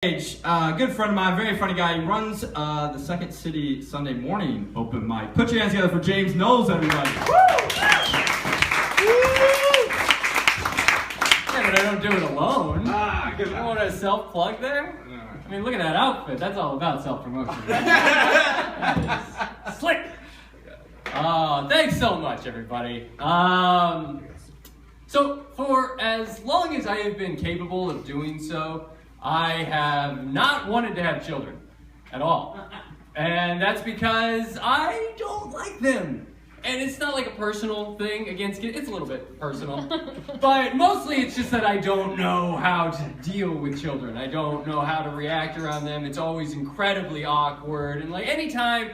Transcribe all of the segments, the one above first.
Good friend of mine, very funny guy. He runs the Second City Sunday morning open mic. Put your hands together for James Knowles, everybody. Yeah, but I don't do it alone. Good. You want a self-plug there? I mean, look at that outfit. That's all about self-promotion. Slick. Thanks so much, everybody. So for as long as I have been capable of doing so, I have not wanted to have children at all. And that's because I don't like them. And it's not like a personal thing against kids. It's a little bit personal. But mostly it's just that I don't know how to deal with children. I don't know how to react around them. It's always incredibly awkward. And like anytime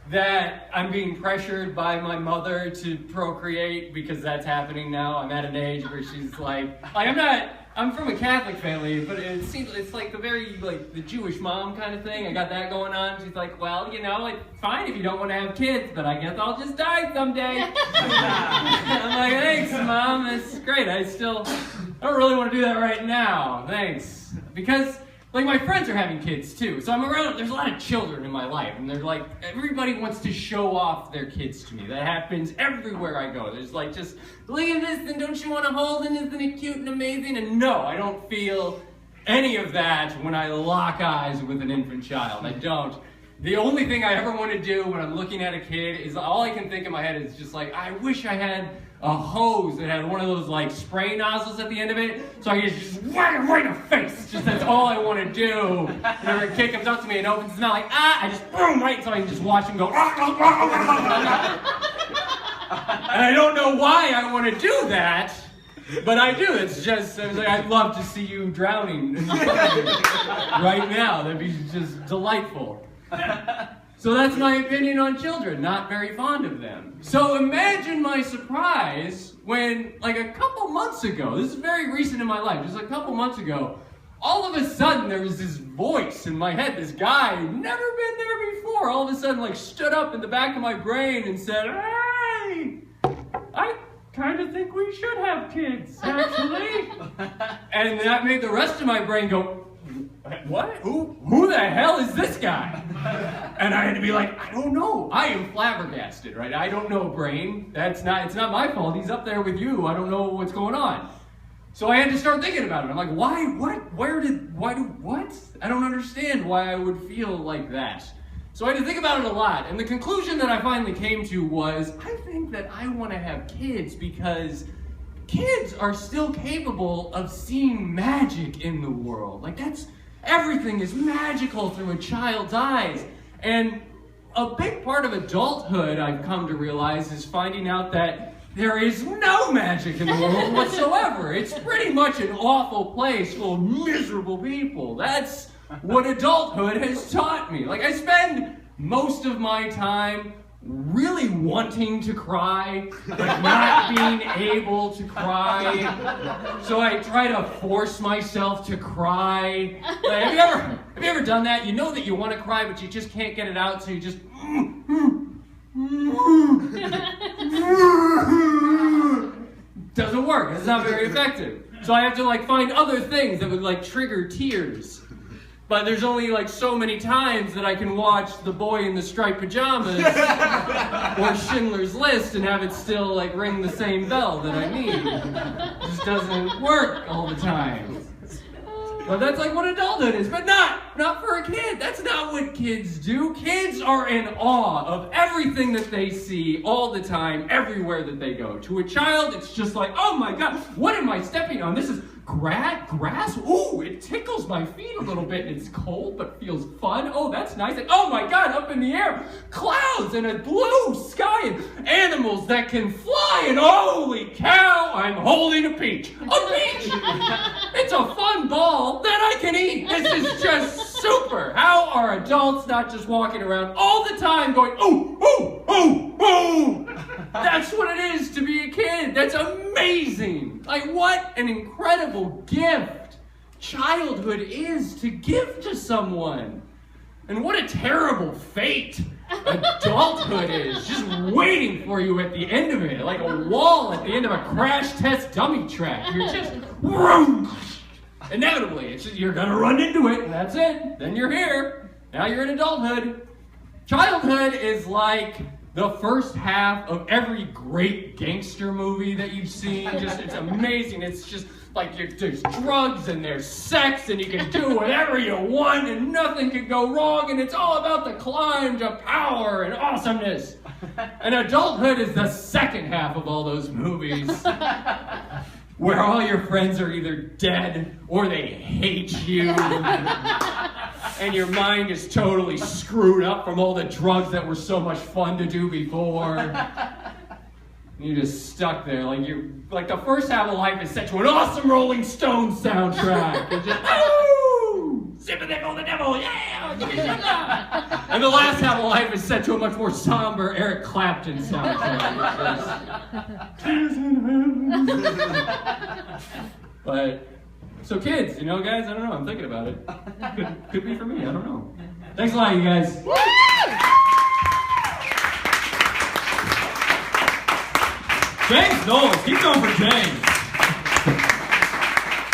that I'm being pressured by my mother to procreate, because that's happening now, I'm at an age where she's like I'm from a Catholic family, but it seems it's like the Jewish mom kind of thing. I got that going on. She's like, well, it's fine if you don't want to have kids, but I guess I'll just die someday. I'm like, thanks, Mom. That's great. I don't really want to do that right now. Thanks. Because my friends are having kids too, so I'm around. There's a lot of children in my life, and they're like, everybody wants to show off their kids to me. That happens everywhere I go. There's just look at this, and don't you want to hold, and isn't it cute and amazing? And no, I don't feel any of that when I lock eyes with an infant child. I don't. The only thing I ever want to do when I'm looking at a kid is all I can think in my head is just I wish I had a hose that had one of those spray nozzles at the end of it, so I could just whack it right in the face. That's all I want to do. Whenever a kid comes up to me and opens his mouth I just boom right so I can just watch him go. And I don't know why I want to do that, but I do. It's just I'd love to see you drowning right now. That'd be just delightful. So that's my opinion on children, not very fond of them. So imagine my surprise when, a couple months ago, this is very recent in my life, just a couple months ago, all of a sudden there was this voice in my head, this guy who'd never been there before, all of a sudden stood up in the back of my brain and said, hey, I kind of think we should have kids, actually. And that made the rest of my brain go, what? Who the hell is this guy? And I had to be like, I don't know. I am flabbergasted, right? I don't know, brain. It's not my fault. He's up there with you. I don't know what's going on. So I had to start thinking about it. I'm like, why? What? What? I don't understand why I would feel like that. So I had to think about it a lot. And the conclusion that I finally came to was, I think that I want to have kids because kids are still capable of seeing magic in the world. Everything is magical through a child's eyes. And a big part of adulthood, I've come to realize, is finding out that there is no magic in the world whatsoever. It's pretty much an awful place full of miserable people. That's what adulthood has taught me. I spend most of my time really wanting to cry, but not being able to cry. So I try to force myself to cry. Have you ever done that? You know that you want to cry, but you just can't get it out, so you just doesn't work. It's not very effective. So I have to find other things that would trigger tears. But there's only so many times that I can watch The Boy in the Striped Pajamas or Schindler's List and have it still ring the same bell that I need. It just doesn't work all the time. But that's what adulthood is, but not for a kid. That's not what kids do. Kids are in awe of everything that they see all the time, everywhere that they go. To a child, it's just oh my God, what am I stepping on? This is grass? Ooh, it tickles my feet a little bit. It's cold, but feels fun. Oh, that's nice. Oh my God, up in the air, clouds and a blue sky and animals that can fly. And holy cow, I'm holding a peach. A peach! It's a fun ball that I can eat. This is just super. How are adults not just walking around all the time going, ooh, ooh, ooh, ooh? That's what it is to be a kid. That's amazing. What an incredible gift childhood is to give to someone. And what a terrible fate adulthood is, just waiting for you at the end of it, like a wall at the end of a crash test dummy track. You're just, Inevitably, it's just, you're gonna run into it, and that's it. Then you're here. Now you're in adulthood. Childhood is like the first half of every great gangster movie that you've seen. It's amazing. It's just like there's drugs and there's sex and you can do whatever you want and nothing can go wrong and it's all about the climb to power and awesomeness. And adulthood is the second half of all those movies where all your friends are either dead or they hate you. And your mind is totally screwed up from all the drugs that were so much fun to do before. You're just stuck there, like the first half of life is set to an awesome Rolling Stones soundtrack. It's just, oh, sympathy for the devil, yeah, give me some love. And the last half of life is set to a much more somber Eric Clapton soundtrack. Tears in heaven. But. So kids, guys, I don't know, I'm thinking about it. Could be for me, I don't know. Thanks a lot, you guys. James Knowles, keep going for James.